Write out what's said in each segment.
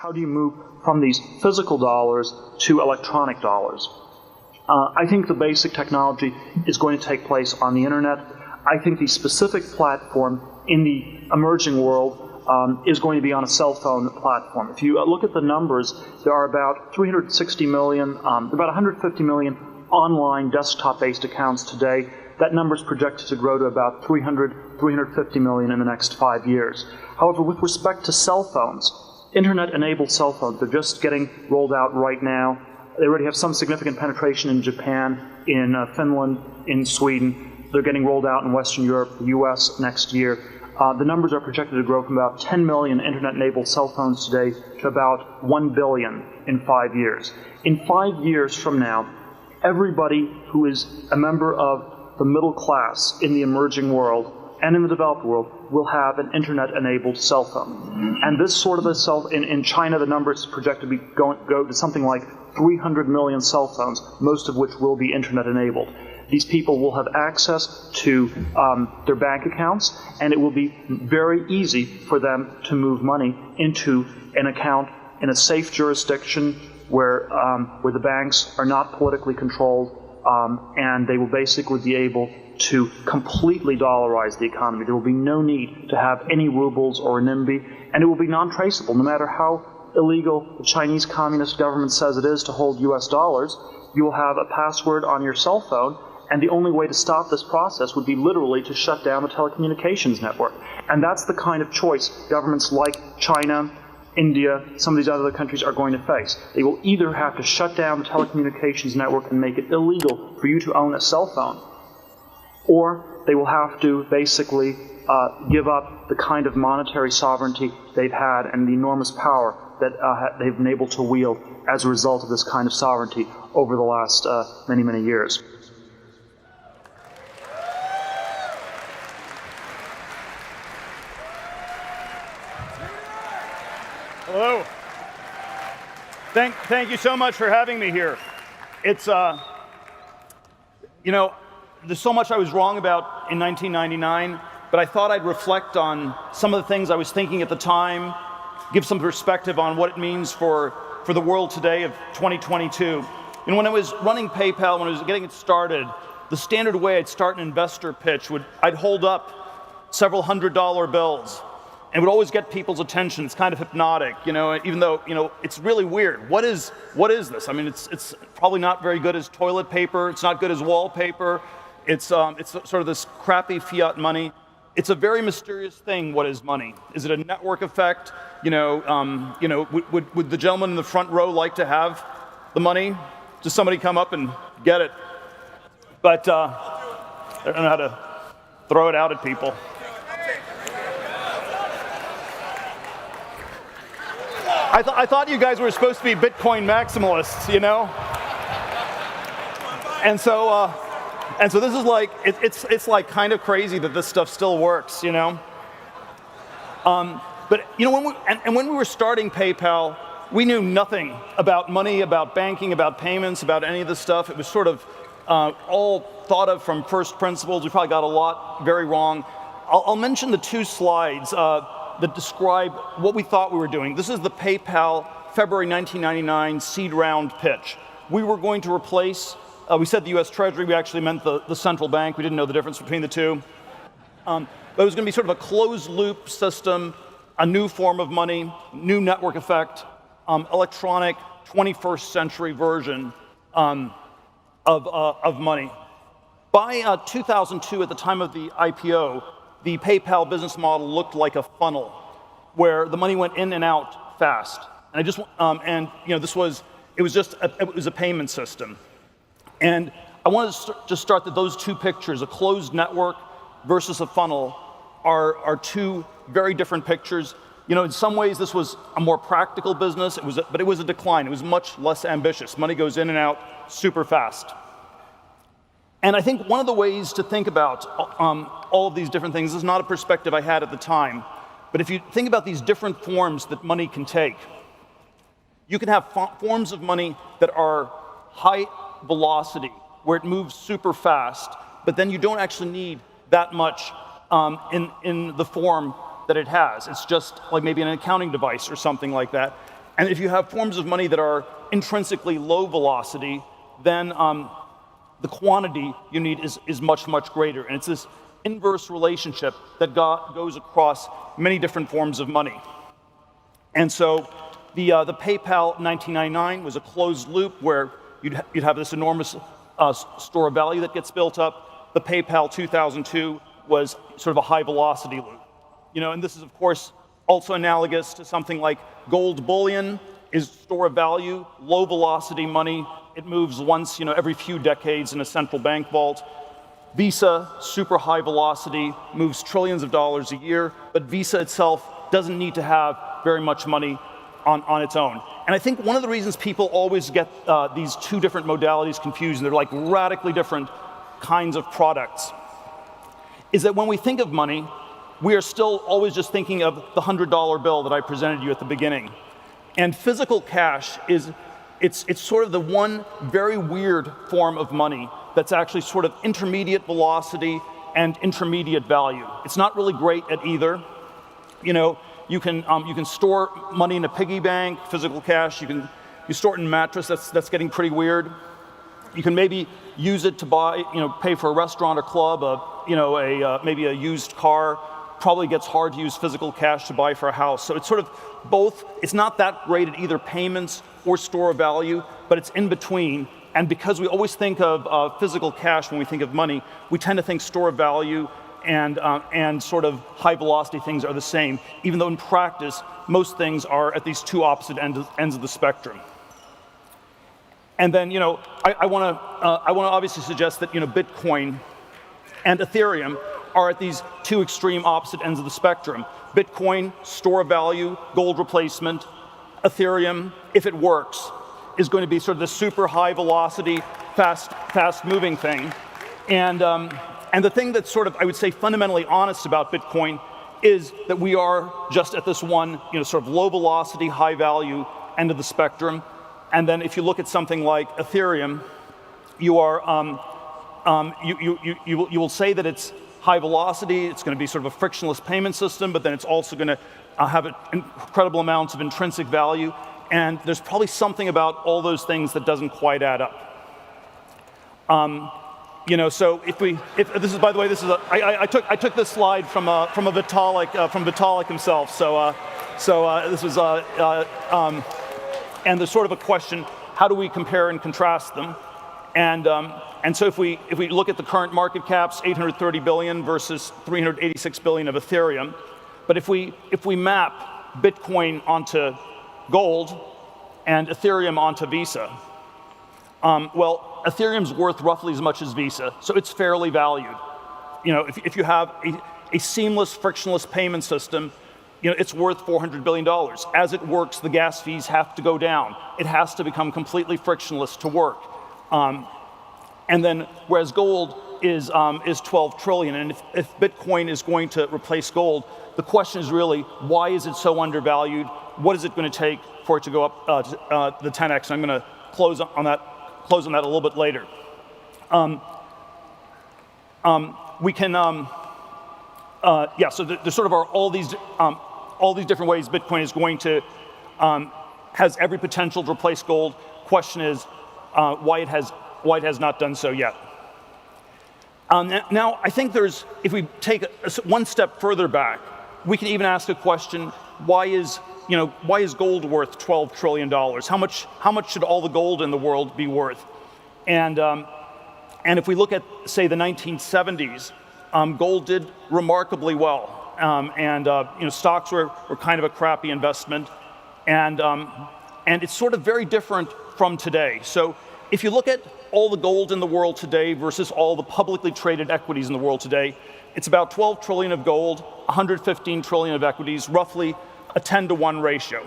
how do you move from these physical dollars to electronic dollars? I think the basic technology is going to take place on the internet. I think the specific platform in the emerging world is going to be on a cell phone platform. If you look at the numbers, there are about 360 million, about 150 million online desktop-based accounts today. That number is projected to grow to about 350 million in the next 5 years. However, with respect to cell phones, internet-enabled cell phones, they're just getting rolled out right now. They already have some significant penetration in Japan, in Finland, in Sweden. They're getting rolled out in Western Europe, the US next year. The numbers are projected to grow from about 10 million internet-enabled cell phones today to about 1 billion in 5 years. In 5 years from now, everybody who is a member of the middle class in the emerging world and in the developed world will have an internet-enabled cell phone. And this sort of a cell, in China, the number is projected to go to something like 300 million cell phones, most of which will be internet-enabled. These people will have access to their bank accounts, and it will be very easy for them to move money into an account in a safe jurisdiction where the banks are not politically controlled, and they will basically be able to completely dollarize the economy. There will be no need to have any rubles or renminbi, and it will be non-traceable. No matter how illegal the Chinese Communist government says it is to hold US dollars, you will have a password on your cell phone, and the only way to stop this process would be literally to shut down the telecommunications network. And that's the kind of choice governments like China, India, some of these other countries are going to face. They will either have to shut down the telecommunications network and make it illegal for you to own a cell phone, or they will have to basically give up the kind of monetary sovereignty they've had and the enormous power that they've been able to wield as a result of this kind of sovereignty over the last many, many years. Hello. Thank you so much for having me here. It's, there's so much I was wrong about in 1999, but I thought I'd reflect on some of the things I was thinking at the time, give some perspective on what it means for the world today of 2022. And when I was running PayPal, when I was getting it started, the standard way I'd start an investor pitch I'd hold up several $100 bills, and would always get people's attention. It's kind of hypnotic, even though, it's really weird. What is this? I mean, it's probably not very good as toilet paper. It's not good as wallpaper. It's sort of this crappy fiat money. It's a very mysterious thing. What is money? Is it a network effect? Would the gentleman in the front row like to have the money? Does somebody come up and get it? But I don't know how to throw it out at people. I thought you guys were supposed to be Bitcoin maximalists, And so this is like, it's like kind of crazy that this stuff still works, But when we were starting PayPal, we knew nothing about money, about banking, about payments, about any of this stuff. It was sort of all thought of from first principles. We probably got a lot very wrong. I'll mention the two slides that describe what we thought we were doing. This is the PayPal February 1999 seed round pitch. We were going to replace, we said the US Treasury, we actually meant the central bank. We didn't know the difference between the two. But it was going to be sort of a closed loop system, a new form of money, new network effect, electronic 21st century version of money. By 2002, at the time of the IPO, the PayPal business model looked like a funnel where the money went in and out fast. And it was a payment system. And I wanted to just start that those two pictures, a closed network versus a funnel, are two very different pictures. In some ways this was a more practical business, but it was a decline. It was much less ambitious. Money goes in and out super fast. And I think one of the ways to think about all of these different things, this is not a perspective I had at the time, but if you think about these different forms that money can take, you can have forms of money that are high velocity, where it moves super fast, but then you don't actually need that much in the form that it has. It's just like maybe an accounting device or something like that. And if you have forms of money that are intrinsically low velocity, then the quantity you need is much, much greater. And it's this inverse relationship that goes across many different forms of money. And so the PayPal 1999 was a closed loop where you'd have this enormous store of value that gets built up. The PayPal 2002 was sort of a high velocity loop. And this is, of course, also analogous to something like gold bullion is store of value, low velocity money. It moves once, every few decades in a central bank vault. Visa, super high velocity, moves trillions of dollars a year, but Visa itself doesn't need to have very much money on its own. And I think one of the reasons people always get these two different modalities confused, and they're like radically different kinds of products, is that when we think of money, we are still always just thinking of the $100 bill that I presented you at the beginning. And physical cash it's sort of the one very weird form of money that's actually sort of intermediate velocity and intermediate value. It's not really great at either. You can store money in a piggy bank, physical cash. You store it in a mattress. That's getting pretty weird. You can maybe use it to buy, pay for a restaurant or club, maybe a used car. Probably gets hard to use physical cash to buy for a house. So it's sort of both. It's not that great at either payments or store of value, but it's in between. And because we always think of physical cash when we think of money, we tend to think store of value and sort of high velocity things are the same, even though in practice, most things are at these two opposite ends of the spectrum. And then, I want to obviously suggest that, Bitcoin and Ethereum are at these two extreme opposite ends of the spectrum. Bitcoin, store of value, gold replacement. Ethereum, if it works, is going to be sort of the super high velocity, fast moving thing. And the thing that's sort of, I would say, fundamentally honest about Bitcoin is that we are just at this one, sort of low velocity, high value end of the spectrum. And then if you look at something like Ethereum, you are, you will say that it's high velocity, it's going to be sort of a frictionless payment system, but then it's also going to have incredible amounts of intrinsic value. And there's probably something about all those things that doesn't quite add up. So if this is, by the way, I took this slide from Vitalik himself. So this was and there's sort of a question: how do we compare and contrast them? And so if we look at the current market caps, 830 billion versus 386 billion of Ethereum, but if we map Bitcoin onto gold and Ethereum onto Visa, well, Ethereum's worth roughly as much as Visa, so it's fairly valued. If you have a seamless, frictionless payment system, it's worth $400 billion. As it works, the gas fees have to go down. It has to become completely frictionless to work. And then, whereas gold is 12 trillion, and if Bitcoin is going to replace gold, the question is really, why is it so undervalued? What is it going to take for it to go up the 10x? And I'm going to close on that a little bit later. We can, so there sort of are all these different ways Bitcoin is going to, has every potential to replace gold. Question is why it has not done so yet. Now, I think if we take one step further back, we can even ask a question: why is gold worth $12 trillion? How much should all the gold in the world be worth? And if we look at, say, the 1970s, gold did remarkably well, stocks were kind of a crappy investment, and it's sort of very different from today. So if you look at all the gold in the world today versus all the publicly traded equities in the world today, it's about 12 trillion of gold, 115 trillion of equities, roughly a 10-to-1 ratio.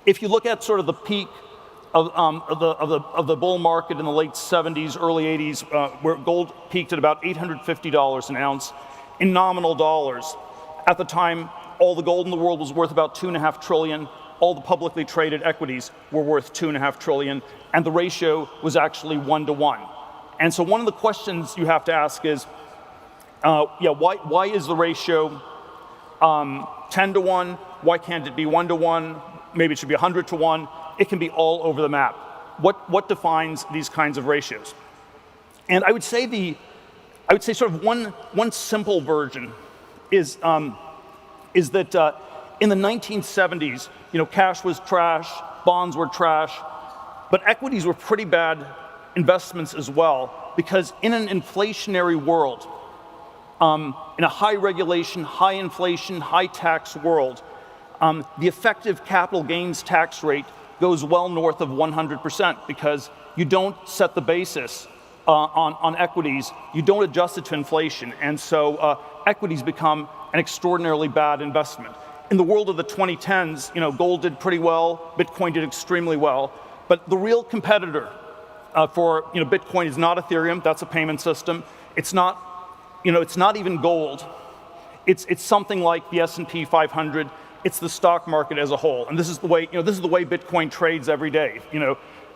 If you look at sort of the peak of the bull market in the late 70s, early 80s, where gold peaked at about $850 an ounce, in nominal dollars, at the time, all the gold in the world was worth about $2.5 trillion. All the publicly traded equities were worth $2.5 trillion, and the ratio was actually 1-to-1. And so one of the questions you have to ask is, why is the ratio 10-to-1? Why can't it be 1-to-1? maybe it should be 100 to 1. It can be all over the map. What defines these kinds of ratios? And I would say sort of one simple version is that in the 1970s, cash was trash, bonds were trash, but equities were pretty bad investments as well, because in an inflationary world, in a high regulation, high inflation, high tax world, the effective capital gains tax rate goes well north of 100%, because you don't set the basis on equities, you don't adjust it to inflation, and so equities become an extraordinarily bad investment. In the world of the 2010s, gold did pretty well, Bitcoin did extremely well, but the real competitor for Bitcoin is not Ethereum. That's a payment system. It's not even gold. It's something like the S&P 500. It's the stock market as a whole, and this is the way Bitcoin trades every day.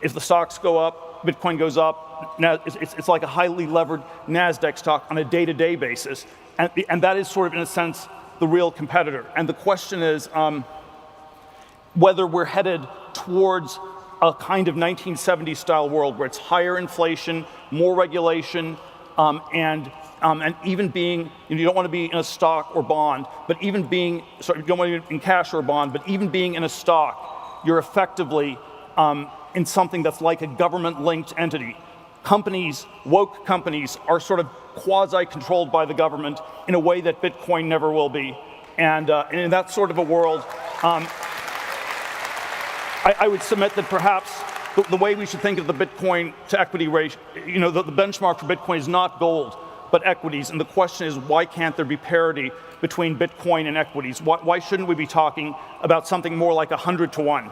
If the stocks go up, Bitcoin goes up. Now it's like a highly levered Nasdaq stock on a day-to-day basis, and that is sort of, in a sense, the real competitor. And the question is whether we're headed towards a kind of 1970s style world where it's higher inflation, more regulation, and even being, you don't want to be in a stock or bond, but even being, sorry, you don't want to be in cash or a bond, but even being in a stock, you're effectively in something that's like a government-linked entity. Companies, woke companies, are sort of quasi-controlled by the government in a way that Bitcoin never will be. And in that sort of a world, I would submit that perhaps the way we should think of the Bitcoin to equity ratio, the benchmark for Bitcoin is not gold, but equities. And the question is, why can't there be parity between Bitcoin and equities? Why shouldn't we be talking about something more like 100 to 1?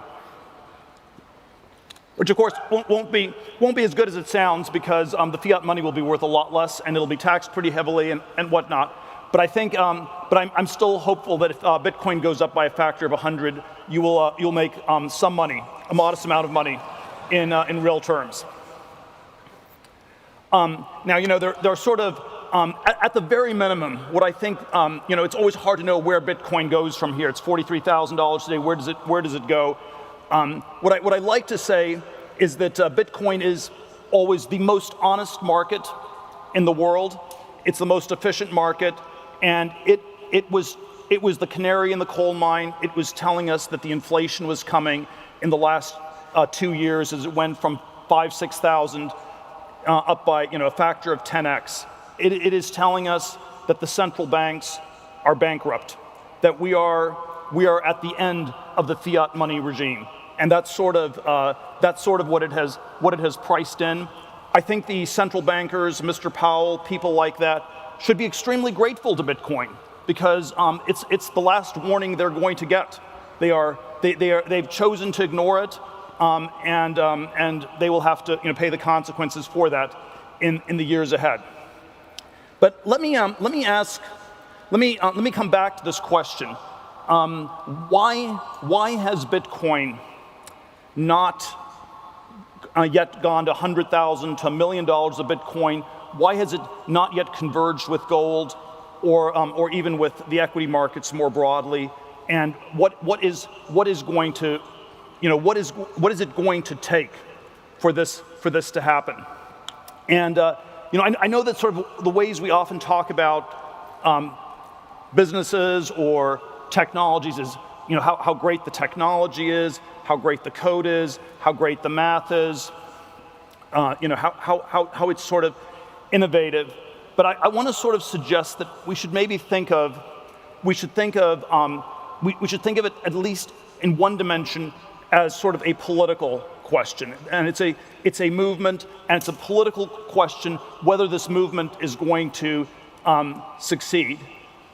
Which, of course, won't be as good as it sounds, because the fiat money will be worth a lot less, and it'll be taxed pretty heavily and whatnot. But I think, I'm still hopeful that if Bitcoin goes up by a factor of 100, you'll make some money, a modest amount of money, in real terms. Now, there are sort of at the very minimum, what I think, it's always hard to know where Bitcoin goes from here. It's $43,000 today. Where does it go? What I like to say is that Bitcoin is always the most honest market in the world. It's the most efficient market, and it was the canary in the coal mine. It was telling us that the inflation was coming in the last 2 years, as it went from 5,000-6,000 up by a factor of 10x. It is telling us that the central banks are bankrupt, that we are at the end of the fiat money regime. And that's sort of what it has priced in. I think the central bankers, Mr. Powell, people like that, should be extremely grateful to Bitcoin, because it's the last warning they're going to get. They've chosen to ignore it, and they will have to pay the consequences for that in the years ahead. But let me come back to this question. Why has Bitcoin not yet gone to 100,000 to $1 million of Bitcoin? Why has it not yet converged with gold, or even with the equity markets more broadly? And what is it going to take for this to happen? And I know that sort of the ways we often talk about businesses or technologies is how great the technology is, how great the code is, how great the math is, how it's sort of innovative. But I want to sort of suggest that we should maybe think of it at least in one dimension as sort of a political question, and it's a movement, and it's a political question whether this movement is going to succeed,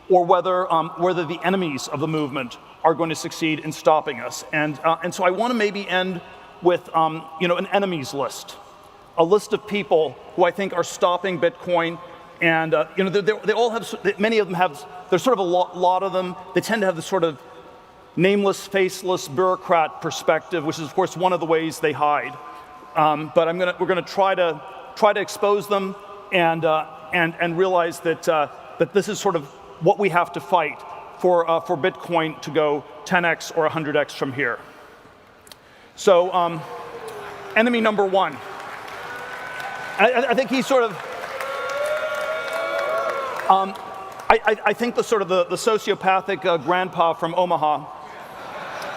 or whether the enemies of the movement are going to succeed in stopping us. And so I want to maybe end with an enemies list, a list of people who I think are stopping Bitcoin. And they all have, many of them have, there's sort of a lot of them, they tend to have this sort of nameless, faceless bureaucrat perspective, which is of course one of the ways they hide. But we're going to try to expose them and realize that this is sort of what we have to fight for Bitcoin to go 10x or 100x from here. So enemy number one. I think he's sort of, I think the sort of the sociopathic grandpa from Omaha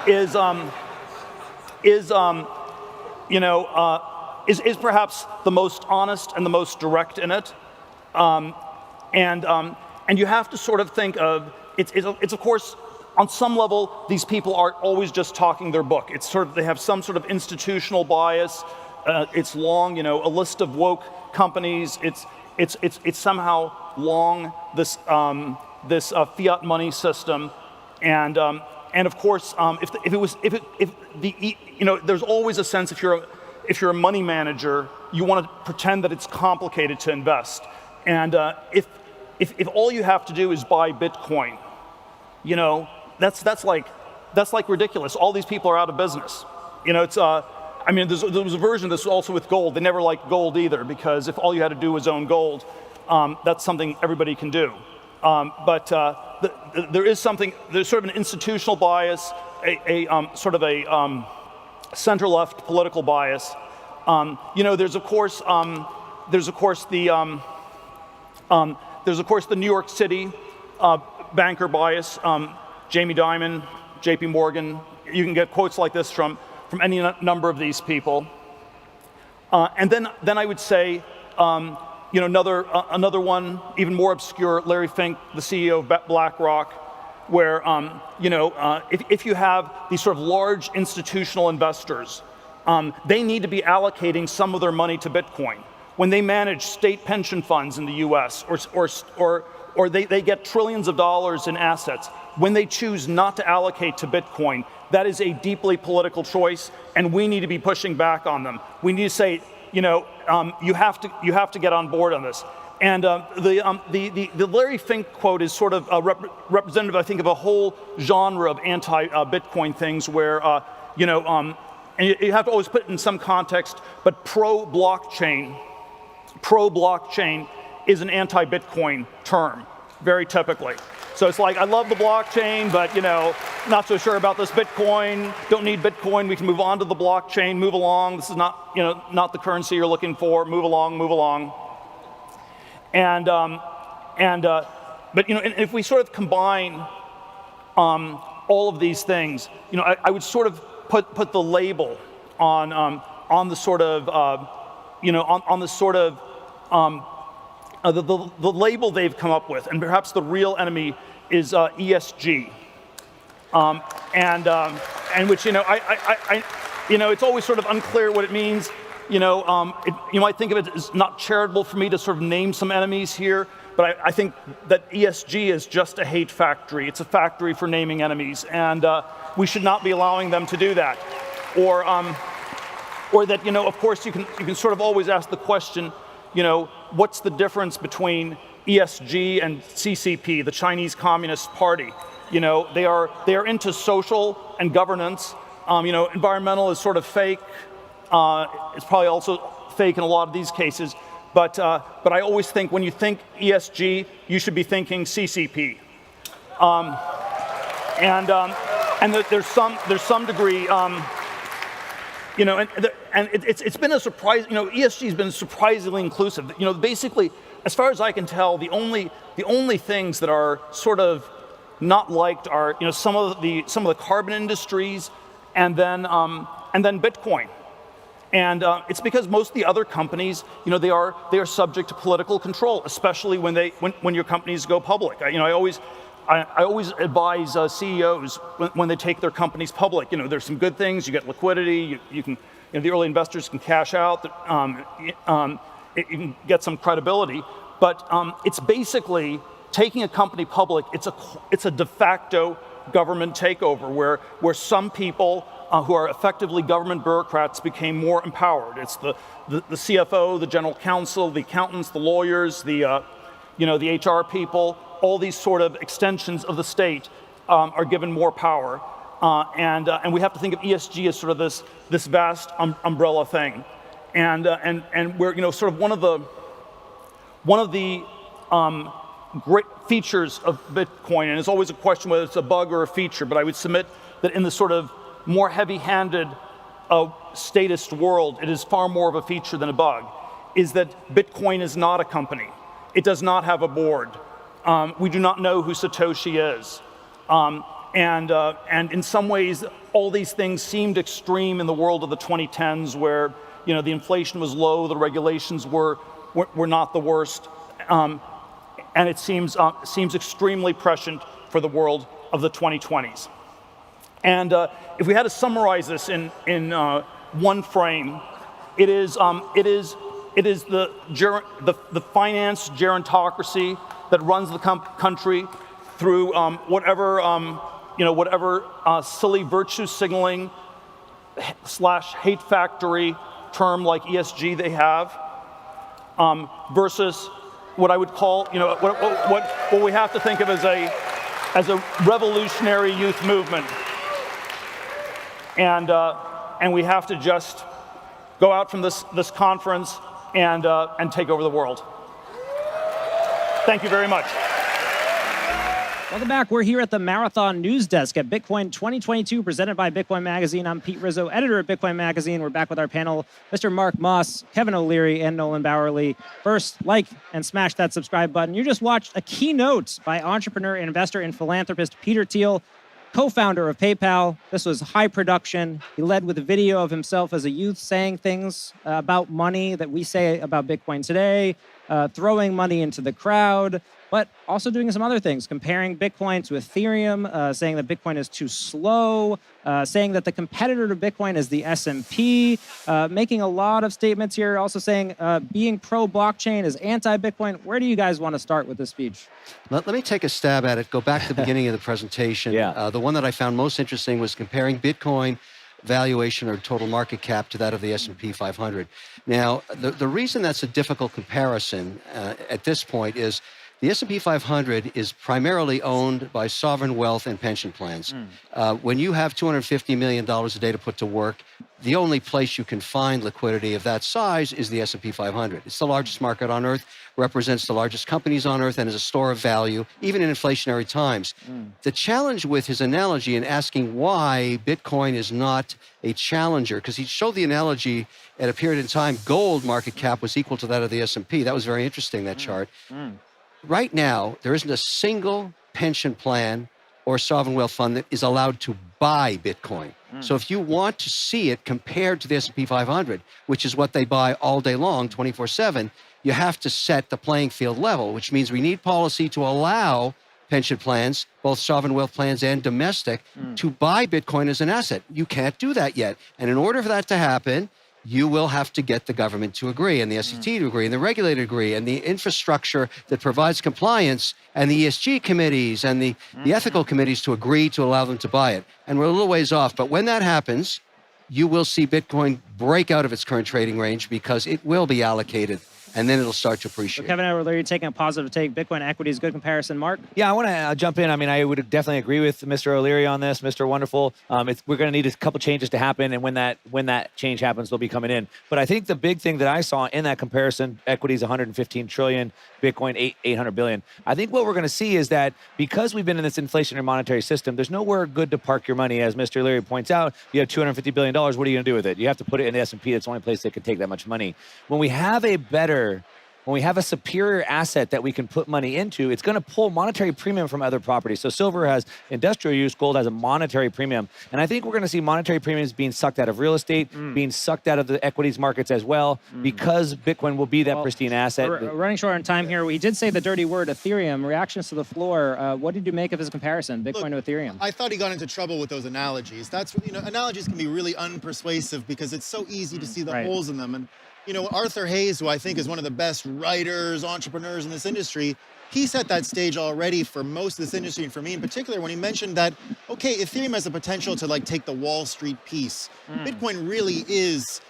is perhaps the most honest and the most direct in it, and you have to sort of think of it's of course on some level these people aren't always just talking their book. It's sort of they have some sort of institutional bias. It's long, a list of woke companies. It's somehow long this fiat money system, and of course there's always a sense if you're a money manager, you want to pretend that it's complicated to invest, and if all you have to do is buy Bitcoin, that's like ridiculous. All these people are out of business. It's there was a version of this also with gold. They never liked gold either, because if all you had to do was own gold, that's something everybody can do. But there's sort of an institutional bias, a sort of a center-left political bias. There's of course the New York City banker bias. Jamie Dimon, J.P. Morgan. You can get quotes like this from any number of these people. And then I would say, another one, even more obscure, Larry Fink, the CEO of BlackRock, where, if you have these sort of large institutional investors, they need to be allocating some of their money to Bitcoin. When they manage state pension funds in the US, or they get trillions of dollars in assets, when they choose not to allocate to Bitcoin, that is a deeply political choice, and we need to be pushing back on them. We need to say, you have to get on board on this. And the Larry Fink quote is sort of representative, I think, of a whole genre of anti-Bitcoin things where, and you have to always put it in some context, but pro-blockchain is an anti-Bitcoin term, very typically. So it's like, I love the blockchain, but not so sure about this Bitcoin. Don't need Bitcoin. We can move on to the blockchain. Move along. This is not the currency you're looking for. Move along. Move along. But if we sort of combine all of these things, I would sort of put the label on the sort of the label they've come up with, and perhaps the real enemy is ESG, and which it's always sort of unclear what it means. You might think of it as not charitable for me to sort of name some enemies here, but I think that ESG is just a hate factory. It's a factory for naming enemies, and we should not be allowing them to do that. Or that of course you can sort of always ask the question, what's the difference between ESG and CCP, the Chinese Communist Party? They are into social and governance. Environmental is sort of fake. It's probably also fake in a lot of these cases. But I always think when you think ESG, you should be thinking CCP. There's some degree. It's been a surprise. ESG has been surprisingly inclusive. Basically, as far as I can tell, the only things that are sort of not liked are some of the carbon industries, and then Bitcoin. And it's because most of the other companies, they are subject to political control, especially when your companies go public. I always advise CEOs when they take their companies public. There's some good things. You get liquidity. You can, the early investors can cash out. You can get some credibility. But it's basically taking a company public. It's a de facto government takeover where some people who are effectively government bureaucrats became more empowered. It's the CFO, the general counsel, the accountants, the lawyers, the HR people. All these sort of extensions of the state are given more power, and we have to think of ESG as sort of this vast umbrella thing, and we're sort of one of the great features of Bitcoin, and it's always a question whether it's a bug or a feature, but I would submit that in the sort of more heavy-handed statist world, it is far more of a feature than a bug, is that Bitcoin is not a company. It does not have a board. We do not know who Satoshi is. And in some ways, all these things seemed extreme in the world of the 2010s, where the inflation was low, the regulations were not the worst, and it seems extremely prescient for the world of the 2020s. And if we had to summarize this in one frame, it is the finance gerontocracy that runs the country through whatever silly virtue signaling / hate factory term like ESG they have, versus what I would call, what we have to think of as a revolutionary youth movement. And we have to just go out from this conference and take over the world. Thank you very much. Welcome back. We're here at the Marathon News Desk at Bitcoin 2022, presented by Bitcoin Magazine. I'm Pete Rizzo, editor at Bitcoin Magazine. We're back with our panel, Mr. Mark Moss, Kevin O'Leary, and Nolan Bowerly. First, like and smash that subscribe button. You just watched a keynote by entrepreneur, investor, and philanthropist Peter Thiel, co-founder of PayPal. This was high production. He led with a video of himself as a youth saying things about money that we say about Bitcoin today, throwing money into the crowd, but also doing some other things, comparing Bitcoin to Ethereum, saying that Bitcoin is too slow, saying that the competitor to Bitcoin is the S&P, making a lot of statements here, also saying being pro-blockchain is anti-Bitcoin. Where do you guys want to start with this speech? Let me take a stab at it, go back to the beginning of the presentation. Yeah. The one that I found most interesting was comparing Bitcoin valuation or total market cap to that of the S&P 500. Now, the reason that's a difficult comparison at this point is the S&P 500 is primarily owned by sovereign wealth and pension plans. When you have $250 million a day to put to work, the only place you can find liquidity of that size is the S&P 500. It's the largest market on Earth, represents the largest companies on Earth, and is a store of value, even in inflationary times. The challenge with his analogy and asking why Bitcoin is not a challenger, because he showed the analogy at a period in time, gold market cap was equal to that of the S&P. That was very interesting, that chart. Right now, there isn't a single pension plan or sovereign wealth fund that is allowed to buy Bitcoin. So if you want to see it compared to the S&P 500, which is what they buy all day long, 24/7, you have to set the playing field level, which means we need policy to allow pension plans, both sovereign wealth plans and domestic, to buy Bitcoin as an asset. You can't do that yet. And in order for that to happen, you will have to get the government to agree, and the SEC to agree, and the regulator to agree, and the infrastructure that provides compliance, and the ESG committees, and the ethical committees to agree to allow them to buy it. And we're a little ways off, but when that happens, you will see Bitcoin break out of its current trading range because it will be allocated, and then it'll start to appreciate. So Kevin O'Leary taking a positive take. Bitcoin equity is good comparison. Mark? Yeah, I want to jump in. I mean, I would definitely agree with Mr. O'Leary on this, Mr. Wonderful. We're going to need a couple changes to happen, and when that change happens, they'll be coming in. But I think the big thing that I saw in that comparison, equity is 115 trillion, Bitcoin 800 billion. I think what we're going to see is that because we've been in this inflationary monetary system, there's nowhere good to park your money. As Mr. O'Leary points out, you have $250 billion. What are you going to do with it? You have to put it in the S&P. That's the only place that can take that much money. When we have a superior asset that we can put money into, it's going to pull monetary premium from other properties. So silver has industrial use, gold has a monetary premium. And I think we're going to see monetary premiums being sucked out of real estate, being sucked out of the equities markets as well, because Bitcoin will be that pristine asset. We're running short on time here. We did say the dirty word, Ethereum. Reactions to the floor. What did you make of his comparison, Bitcoin to Ethereum? I thought he got into trouble with those analogies. Analogies can be really unpersuasive because it's so easy to see the holes in them. And Arthur Hayes, who I think is one of the best writers, entrepreneurs in this industry, he set that stage already for most of this industry, and for me in particular, when he mentioned that, okay, Ethereum has the potential to take the Wall Street piece. Bitcoin really is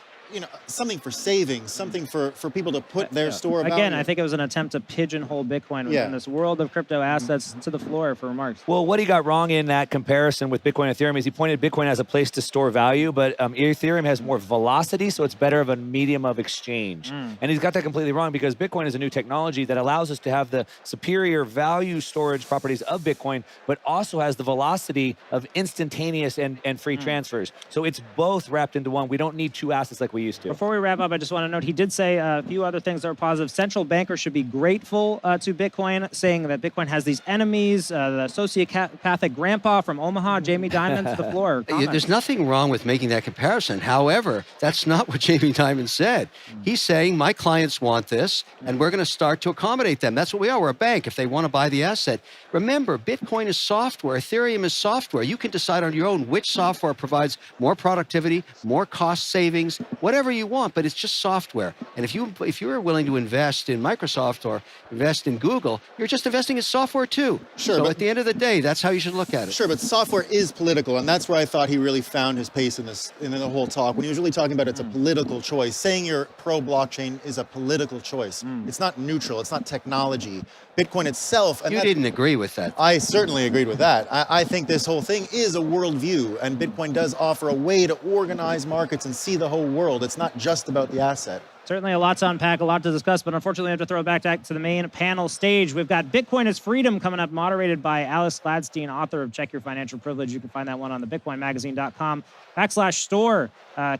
something for savings, something for people to put their store of Again, value. I think it was an attempt to pigeonhole Bitcoin within this world of crypto assets. To the floor for remarks. Well, what he got wrong in that comparison with Bitcoin and Ethereum is he pointed Bitcoin as a place to store value, but Ethereum has more velocity, so it's better of a medium of exchange. And he's got that completely wrong because Bitcoin is a new technology that allows us to have the superior value storage properties of Bitcoin, but also has the velocity of instantaneous and free transfers. So it's both wrapped into one. We don't need two assets like we used to. Before we wrap up, I just want to note he did say a few other things that are positive. Central bankers should be grateful to Bitcoin, saying that Bitcoin has these enemies. The sociopathic grandpa from Omaha, Jamie Dimon, to the floor. There's nothing wrong with making that comparison. However, that's not what Jamie Dimon said. He's saying my clients want this, and we're going to start to accommodate them. That's what we are. We're a bank. If they want to buy the asset, remember, Bitcoin is software. Ethereum is software. You can decide on your own which software provides more productivity, more cost savings, whatever you want, but it's just software. And if you're willing to invest in Microsoft or invest in Google, you're just investing in software too. Sure, so but at the end of the day, that's how you should look at it. Sure, but software is political, and that's where I thought he really found his pace in the whole talk. When he was really talking about it's a political choice. Saying you're pro-blockchain is a political choice. It's not neutral. It's not technology. Bitcoin itself... And you didn't agree with that. I certainly agreed with that. I think this whole thing is a worldview, and Bitcoin does offer a way to organize markets and see the whole world. It's not just about the asset. Certainly a lot to unpack, a lot to discuss, but unfortunately I have to throw it back to the main panel stage. We've got Bitcoin is Freedom coming up, moderated by Alice Gladstein, author of Check Your Financial Privilege. You can find that one on the bitcoinmagazine.com/store.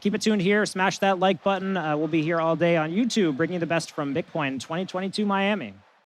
Keep it tuned here. Smash that like button. We'll be here all day on YouTube, bringing you the best from Bitcoin 2022 Miami.